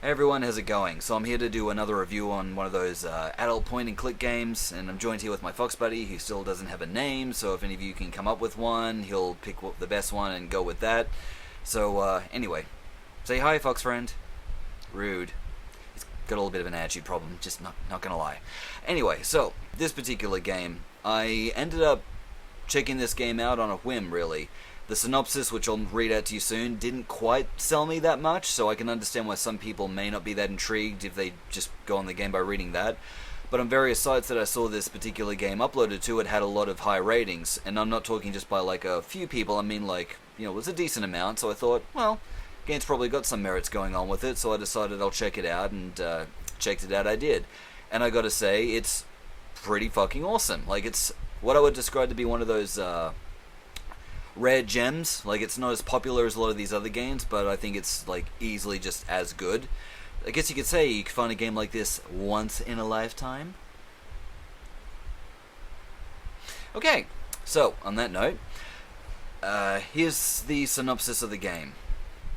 Hey everyone, how's it going? So I'm here to do another review on one of those adult point-and-click games, and I'm joined here with my Fox buddy, who still doesn't have a name, so if any of you can come up with one, he'll pick the best one and go with that. So, anyway, say hi, Fox friend. Rude. He's got a little bit of an attitude problem, just not gonna lie. Anyway, so, this particular game, I ended up checking this game out on a whim, really. The synopsis, which I'll read out to you soon, didn't quite sell me that much, so I can understand why some people may not be that intrigued if they just go on the game by reading that. But on various sites that I saw this particular game uploaded to, it had a lot of high ratings, and I'm not talking just by like a few people, I mean like, it was a decent amount, so I thought, well, the game's probably got some merits going on with it, so I decided I'll check it out, and checked it out I did. And I gotta say, it's pretty fucking awesome. Like, it's what I would describe to be one of those, rare gems. Like, it's not as popular as a lot of these other games, but I think it's like easily just as good. I guess you could say you could find a game like this once in a lifetime. Okay, so on that note, here's the synopsis of the game.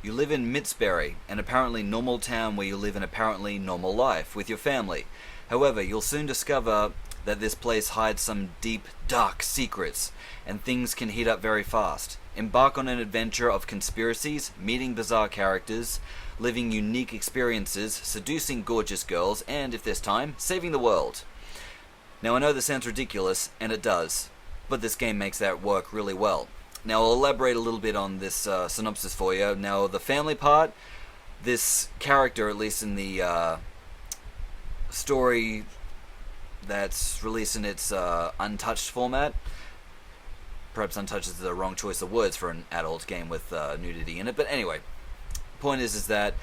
You live in Mistbury, an apparently normal town where you live an apparently normal life with your family. However, you'll soon discover that this place hides some deep, dark secrets, and things can heat up very fast. Embark on an adventure of conspiracies, meeting bizarre characters, living unique experiences, seducing gorgeous girls, and, if there's time, saving the world. Now, I know this sounds ridiculous, and it does, but this game makes that work really well. Now, I'll elaborate a little bit on this synopsis for you. Now, the family part, this character, at least in the story that's released in its untouched format. Perhaps untouched is the wrong choice of words for an adult game with nudity in it, but anyway, point is that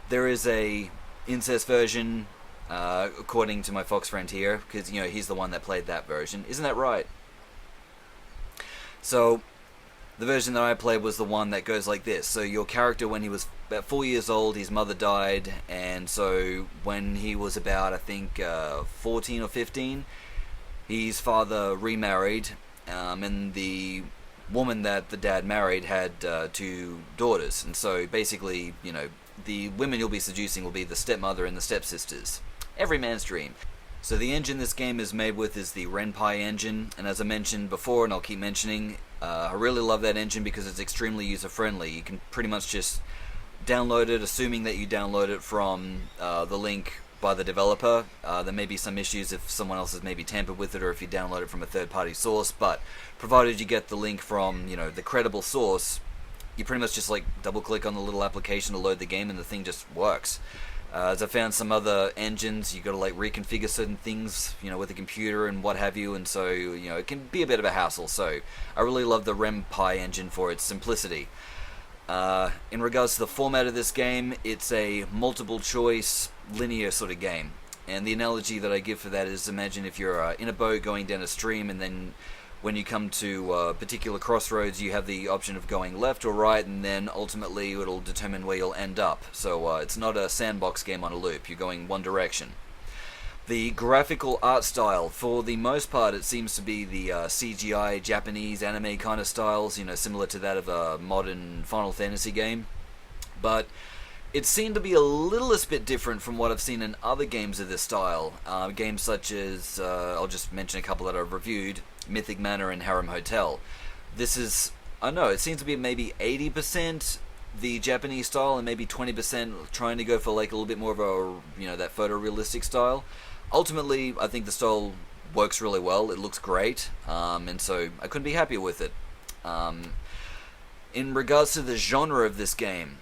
there is a incest version, according to my Fox friend here, because he's the one that played that version. Isn't that right? So the version that I played was the one that goes like this. So your character, when he was about 4 years old, his mother died, and so when he was about, I think, 14 or 15, his father remarried, and the woman that the dad married had 2 daughters. And so basically, the women you'll be seducing will be the stepmother and the stepsisters. Every man's dream. So the engine this game is made with is the Renpi Engine, and as I mentioned before, and I'll keep mentioning, I really love that engine because it's extremely user-friendly. You can pretty much just download it, assuming that you download it from the link by the developer. There may be some issues if someone else has maybe tampered with it, or if you download it from a third-party source, but provided you get the link from, the credible source, you pretty much just double-click on the little application to load the game, and the thing just works. As I found some other engines, you got to reconfigure certain things, with the computer and what have you, and so it can be a bit of a hassle. So I really love the Renpi engine for its simplicity. In regards to the format of this game, it's a multiple choice linear sort of game, and the analogy that I give for that is, imagine if you're in a boat going down a stream, and then when you come to a particular crossroads, you have the option of going left or right, and then ultimately it'll determine where you'll end up. So it's not a sandbox game on a loop, you're going one direction. The graphical art style, for the most part, it seems to be the CGI Japanese anime kind of styles, similar to that of a modern Final Fantasy game. But it seemed to be a little bit different from what I've seen in other games of this style. Games such as, I'll just mention a couple that I've reviewed, Mythic Manor and Harem Hotel. This is, I don't know, it seems to be maybe 80% the Japanese style and maybe 20% trying to go for a little bit more of a, that photorealistic style. Ultimately, I think the style works really well, it looks great, and so I couldn't be happier with it. In regards to the genre of this game,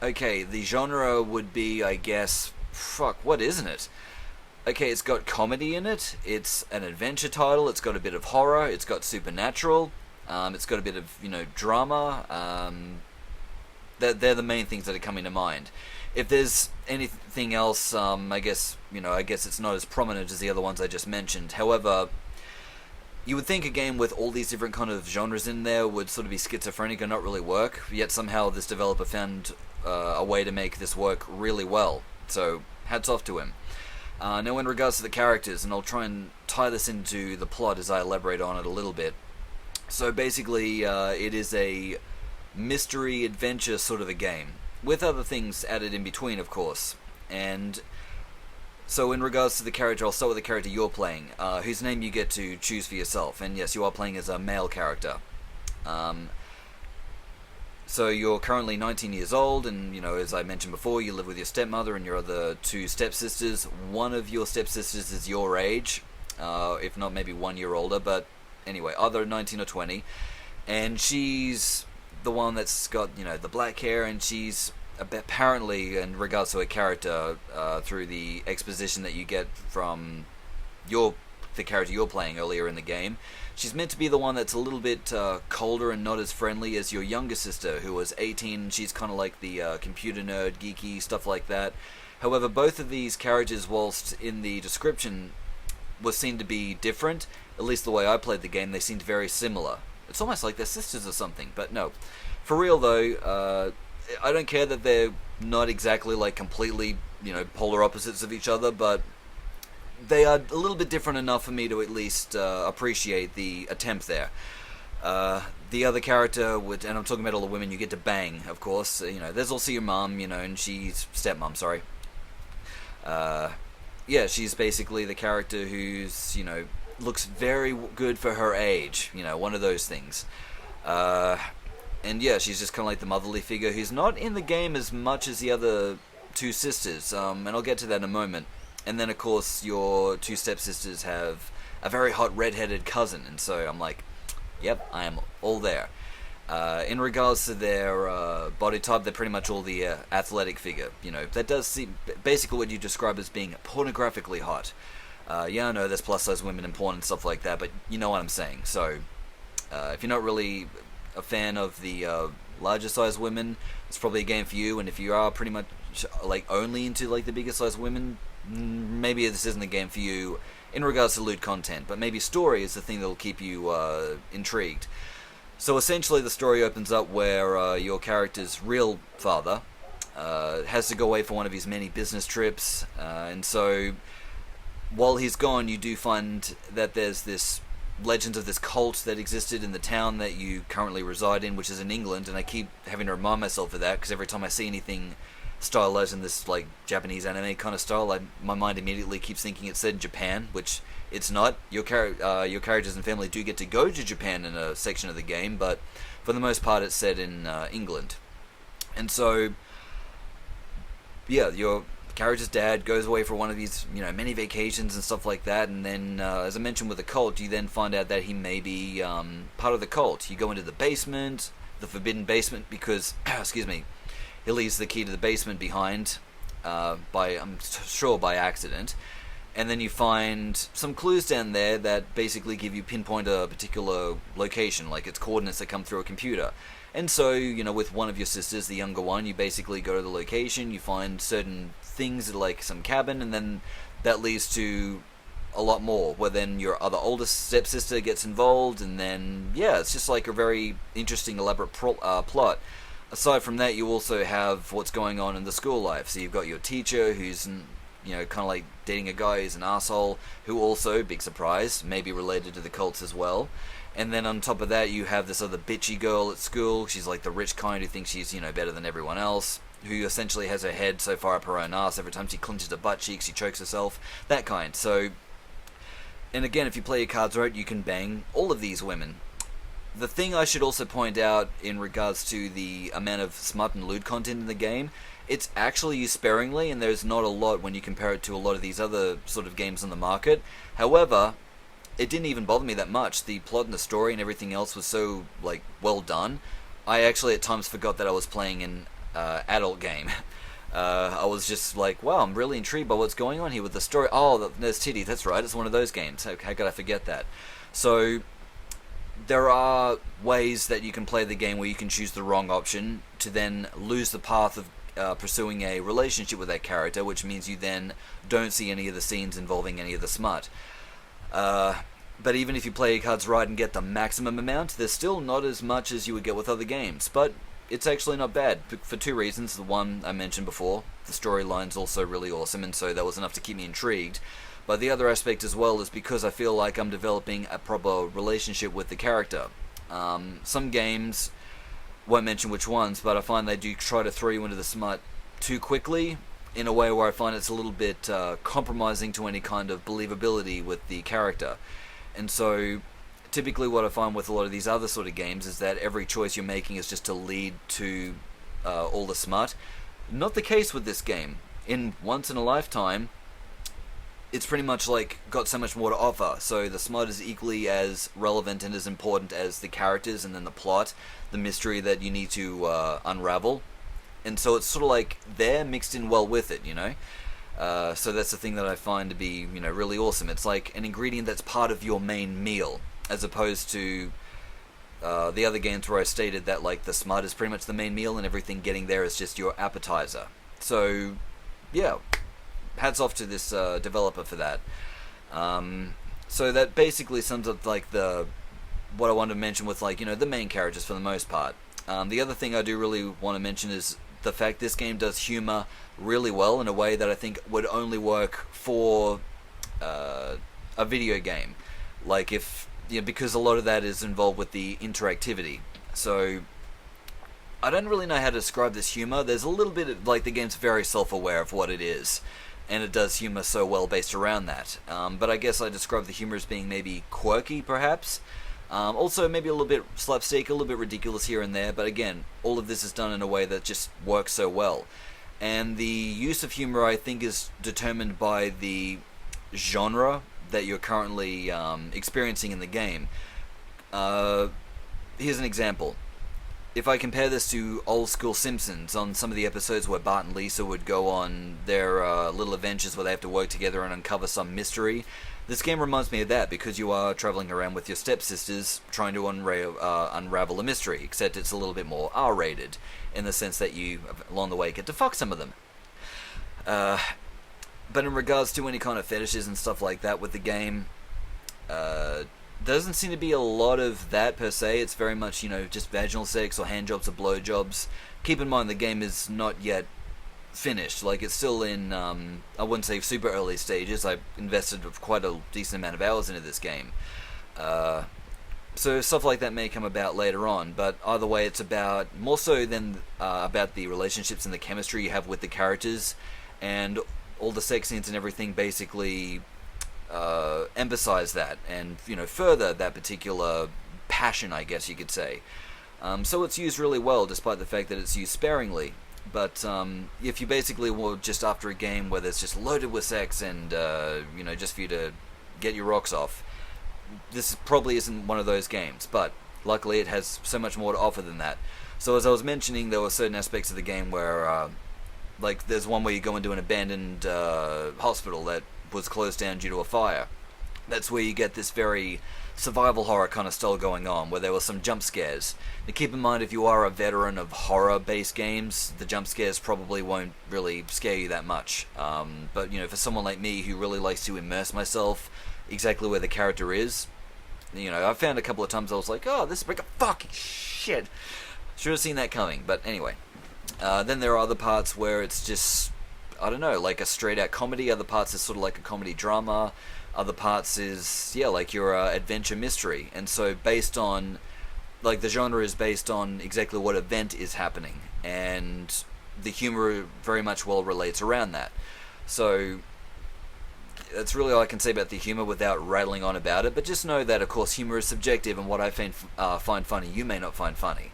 okay, the genre would be, I guess, what isn't it? Okay, it's got comedy in it, it's an adventure title, it's got a bit of horror, it's got supernatural, it's got a bit of, drama. They're the main things that are coming to mind. If there's anything else, I guess it's not as prominent as the other ones I just mentioned. However, you would think a game with all these different kind of genres in there would sort of be schizophrenic and not really work, yet somehow this developer found a way to make this work really well. So, hats off to him. Now, in regards to the characters, and I'll try and tie this into the plot as I elaborate on it a little bit. So basically, it is a mystery adventure sort of a game. with other things added in between, of course. And so in regards to the character, I'll start with the character you're playing, whose name you get to choose for yourself. And yes, you are playing as a male character. So you're currently 19 years old, and, you know, as I mentioned before, you live with your stepmother and your other two stepsisters. One of your stepsisters is your age, if not maybe 1 year older, but anyway, either 19 or 20. And she's the one that's got, you know, the black hair, and she's apparently, in regards to her character, through the exposition that you get from the character you're playing earlier in the game, she's meant to be the one that's a little bit colder and not as friendly as your younger sister, who was 18. She's kind of like the computer nerd, geeky, stuff like that. However, both of these characters, whilst in the description was seen to be different, at least the way I played the game, they seemed very similar. It's almost like they're sisters or something, but no. For real though, I don't care that they're not exactly like completely, you know, polar opposites of each other, but they are a little bit different enough for me to at least appreciate the attempt there. The other character would, and I'm talking about all the women you get to bang, of course. You know, there's also your mum, you know, and she's stepmom, sorry. Yeah, she's basically the character who's, you know, looks very good for her age. You know, one of those things. And yeah, she's just kind of like the motherly figure who's not in the game as much as the other two sisters. And I'll get to that in a moment. And then, of course, your two stepsisters have a very hot red-headed cousin, and so I'm like, yep, I am all there. In regards to their body type, they're pretty much all the athletic figure. You know, that does seem basically what you describe as being pornographically hot. Yeah, I know there's plus-size women in porn and stuff like that, but you know what I'm saying. So, if you're not really a fan of the larger-sized women, it's probably a game for you. And if you are pretty much like only into like the bigger-sized women, maybe this isn't the game for you in regards to loot content, but maybe story is the thing that'll keep you intrigued. So essentially the story opens up where your character's real father has to go away for one of his many business trips, and so while he's gone, you do find that there's this legend of this cult that existed in the town that you currently reside in, which is in England, and I keep having to remind myself of that, because every time I see anything stylized in this like Japanese anime kind of style, my mind immediately keeps thinking it's set in Japan, which it's not. Your characters and family do get to go to Japan in a section of the game, but for the most part it's set in England. And so, yeah, your character's dad goes away for one of these, you know, many vacations and stuff like that, and then, as I mentioned with the cult, you then find out that he may be part of the cult. You go into the basement, the forbidden basement, because, excuse me, he leaves the key to the basement behind, I'm sure by accident, and then you find some clues down there that basically give you pinpoint a particular location, like its coordinates that come through a computer. And so, you know, with one of your sisters, the younger one, you basically go to the location, you find certain things like some cabin, and then that leads to a lot more, where then your other oldest stepsister gets involved, and then, yeah, it's just like a very interesting, elaborate plot. Aside from that, you also have what's going on in the school life. So you've got your teacher who's, you know, kind of like dating a guy who's an asshole, who also, big surprise, may be related to the cults as well. And then on top of that, you have this other bitchy girl at school. She's like the rich kind who thinks she's, you know, better than everyone else, who essentially has her head so far up her own ass, every time she clenches her butt cheeks, she chokes herself, that kind. So, and again, if you play your cards right, you can bang all of these women. The thing I should also point out in regards to the amount of smut and lewd content in the game, it's actually used sparingly, and there's not a lot when you compare it to a lot of these other sort of games on the market. However, it didn't even bother me that much. The plot and the story and everything else was so, like, well done. I actually at times forgot that I was playing an adult game. I was just like, wow, I'm really intrigued by what's going on here with the story. Oh, there's titties, that's right, it's one of those games. How could I forget that? So there are ways that you can play the game where you can choose the wrong option to then lose the path of pursuing a relationship with that character, which means you then don't see any of the scenes involving any of the smut. But even if you play your cards right and get the maximum amount, there's still not as much as you would get with other games. But it's actually not bad, for two reasons. The one I mentioned before, the storyline's also really awesome, and so that was enough to keep me intrigued. But the other aspect as well is because I feel like I'm developing a proper relationship with the character. Some games won't mention which ones, but I find they do try to throw you into the smut too quickly, in a way where I find it's a little bit compromising to any kind of believability with the character. And so typically what I find with a lot of these other sort of games is that every choice you're making is just to lead to all the smut. Not the case with this game. In Once in a Lifetime, it's pretty much like got so much more to offer. So the smut is equally as relevant and as important as the characters and then the plot, the mystery that you need to unravel. And so it's sort of like they're mixed in well with it, you know? So that's the thing that I find to be, you know, really awesome. It's like an ingredient that's part of your main meal, as opposed to the other games where I stated that, like, the smut is pretty much the main meal and everything getting there is just your appetizer. So, yeah, hats off to this developer for that. So that basically sums up, like, what I wanted to mention with, like, you know, the main characters for the most part. The other thing I do really want to mention is the fact this game does humor really well in a way that I think would only work for a video game. Like, if, you know, because a lot of that is involved with the interactivity. So I don't really know how to describe this humor. There's a little bit of, like, the game's very self-aware of what it is, and it does humor so well based around that. But I guess I describe the humor as being maybe quirky, perhaps. Also, maybe a little bit slapstick, a little bit ridiculous here and there, but again, all of this is done in a way that just works so well. And the use of humor, I think, is determined by the genre that you're currently experiencing in the game. Here's an example. If I compare this to old school Simpsons, on some of the episodes where Bart and Lisa would go on their little adventures where they have to work together and uncover some mystery, this game reminds me of that, because you are traveling around with your stepsisters trying to unravel a mystery, except it's a little bit more R-rated, in the sense that you, along the way, get to fuck some of them. But in regards to any kind of fetishes and stuff like that with the game, there doesn't seem to be a lot of that per se. It's very much, you know, just vaginal sex or handjobs or blowjobs. Keep in mind the game is not yet finished. Like, it's still in, I wouldn't say super early stages. I've invested quite a decent amount of hours into this game. So stuff like that may come about later on, but either way, it's about, more so than about the relationships and the chemistry you have with the characters, and all the sex scenes and everything basically emphasize that, and, you know, further that particular passion, I guess you could say. So it's used really well, despite the fact that it's used sparingly. But if you basically were just after a game where there's just loaded with sex and, you know, just for you to get your rocks off, this probably isn't one of those games. But luckily it has so much more to offer than that. So as I was mentioning, there were certain aspects of the game where, like, there's one where you go into an abandoned hospital that was closed down due to a fire. That's where you get this very survival horror kind of style going on, where there were some jump scares. Now keep in mind, if you are a veteran of horror-based games, the jump scares probably won't really scare you that much. But, you know, for someone like me who really likes to immerse myself exactly where the character is, you know, I found a couple of times I was like, oh, this is like a fucking shit. Should have seen that coming, but anyway. Then there are other parts where it's just, I don't know, like a straight-out comedy. Other parts is sort of like a comedy drama. Other parts is, yeah, like your adventure mystery. And so based on, like, the genre is based on exactly what event is happening. And the humor very much well relates around that. So that's really all I can say about the humor without rattling on about it. But just know that, of course, humor is subjective, and what I find funny, you may not find funny.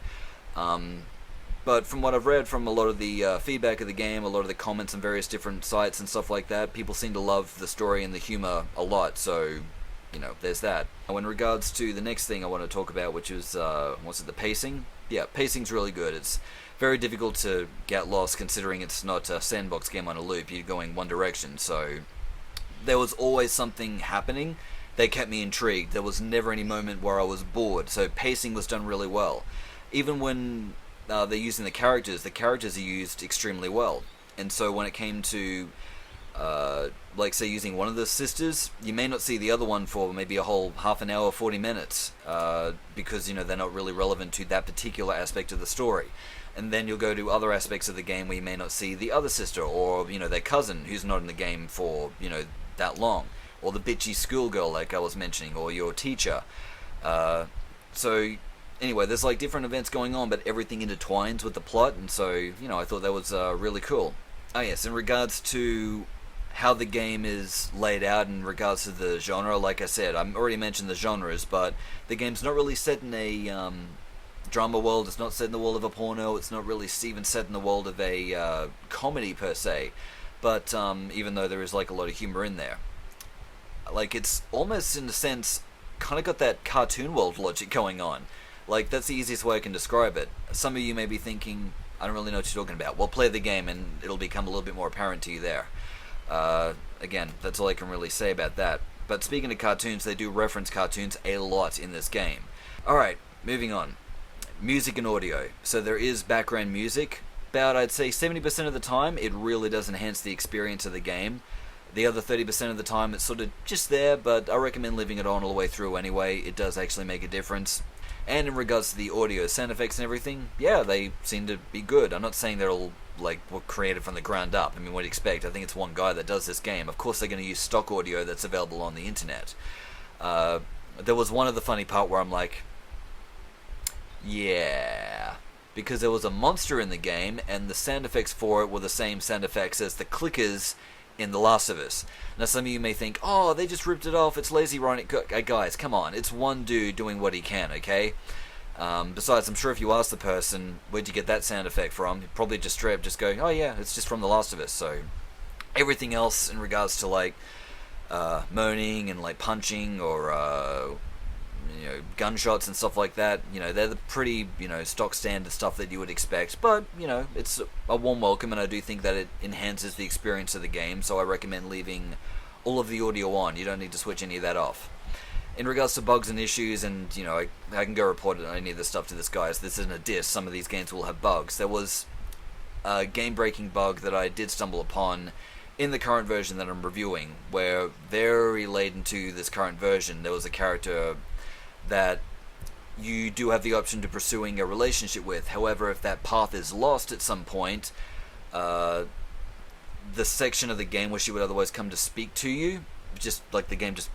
But from what I've read from a lot of the feedback of the game, a lot of the comments on various different sites and stuff like that, people seem to love the story and the humor a lot, so, you know, there's that. Now, in regards to the next thing I want to talk about, which is, the pacing? Yeah, pacing's really good. It's very difficult to get lost, considering it's not a sandbox game on a loop. You're going one direction, so there was always something happening that kept me intrigued. There was never any moment where I was bored, so pacing was done really well. Even when they're using the characters are used extremely well. And so when it came to, like, say, using one of the sisters, you may not see the other one for maybe a whole half an hour, 40 minutes, because, you know, they're not really relevant to that particular aspect of the story. And then you'll go to other aspects of the game where you may not see the other sister, or, you know, their cousin, who's not in the game for, you know, that long, or the bitchy schoolgirl, like I was mentioning, or your teacher. So Anyway, there's like different events going on, but everything intertwines with the plot, and so, you know, I thought that was really cool. Oh yes, in regards to how the game is laid out in regards to the genre, like I said, I already mentioned the genres, but the game's not really set in a drama world, it's not set in the world of a porno, it's not really even set in the world of a comedy per se, but even though there is like a lot of humor in there. Like, it's almost, in a sense, kind of got that cartoon world logic going on. Like, that's the easiest way I can describe it. Some of you may be thinking, I don't really know what you're talking about. Well, play the game and it'll become a little bit more apparent to you there. Again, that's all I can really say about that. But speaking of cartoons, they do reference cartoons a lot in this game. Alright, moving on. Music and audio. So there is background music. About, I'd say, 70% of the time, it really does enhance the experience of the game. The other 30% of the time, it's sort of just there, but I recommend leaving it on all the way through anyway. It does actually make a difference. And in regards to the audio, sound effects and everything, yeah, they seem to be good. I'm not saying they're all, like, were created from the ground up. I mean, what do you expect? I think it's one guy that does this game. Of course they're going to use stock audio that's available on the internet. There was one of the funny part where I'm like, yeah, because there was a monster in the game, and the sound effects for it were the same sound effects as the clickers in The Last of Us. Now, some of you may think, oh, they just ripped it off, it's lazy writing. Guys, come on, it's one dude doing what he can, okay? Besides, I'm sure if you ask the person, where'd you get that sound effect from, he'd probably just straight up just go, oh yeah, it's just from The Last of Us. So, everything else in regards to, like, moaning and, like, punching or, you know, gunshots and stuff like that, you know, they're the pretty, you know, stock standard stuff that you would expect, but, you know, it's a warm welcome, and I do think that it enhances the experience of the game, so I recommend leaving all of the audio on. You don't need to switch any of that off. In regards to bugs and issues, and, you know, I can go report any of this stuff to this guy, so this isn't a diss, some of these games will have bugs. There was a game-breaking bug that I did stumble upon in the current version that I'm reviewing, where very late into this current version, there was a character that you do have the option to pursuing a relationship with. However, if that path is lost at some point, the section of the game where she would otherwise come to speak to you, just like the game just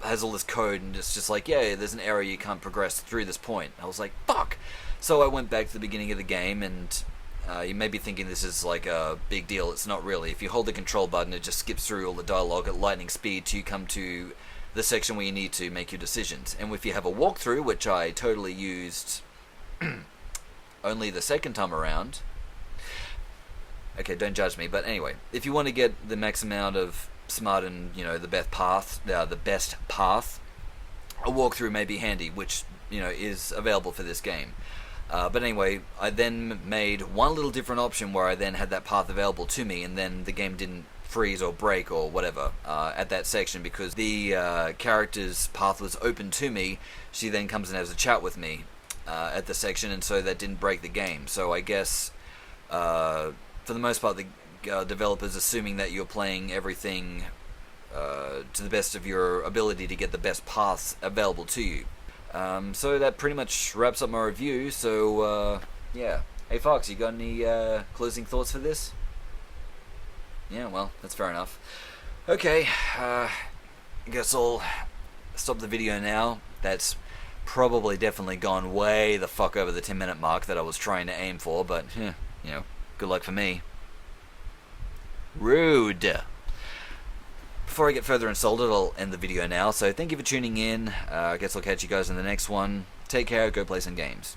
has all this code and it's just like, yeah, there's an area you can't progress through this point. I was like, fuck! So I went back to the beginning of the game, and you may be thinking this is like a big deal. It's not really. If you hold the control button, it just skips through all the dialogue at lightning speed till you come to the section where you need to make your decisions. And if you have a walkthrough, which I totally used only the second time around, okay, don't judge me, but anyway, if you want to get the max amount of smart and, you know, the best path, a walkthrough may be handy, which, you know, is available for this game. But anyway, I then made one little different option where I then had that path available to me, and then the game didn't freeze or break or whatever at that section, because the character's path was open to me. She then comes and has a chat with me at the section, and so that didn't break the game. So I guess for the most part, the developers, assuming that you're playing everything to the best of your ability to get the best paths available to you. So that pretty much wraps up my review. So yeah, hey Fox, you got any closing thoughts for this? Yeah, well, that's fair enough. Okay, I guess I'll stop the video now. That's probably definitely gone way the fuck over the 10-minute mark that I was trying to aim for, but, you know, good luck for me. Rude. Before I get further insulted, I'll end the video now, so thank you for tuning in. I guess I'll catch you guys in the next one. Take care, go play some games.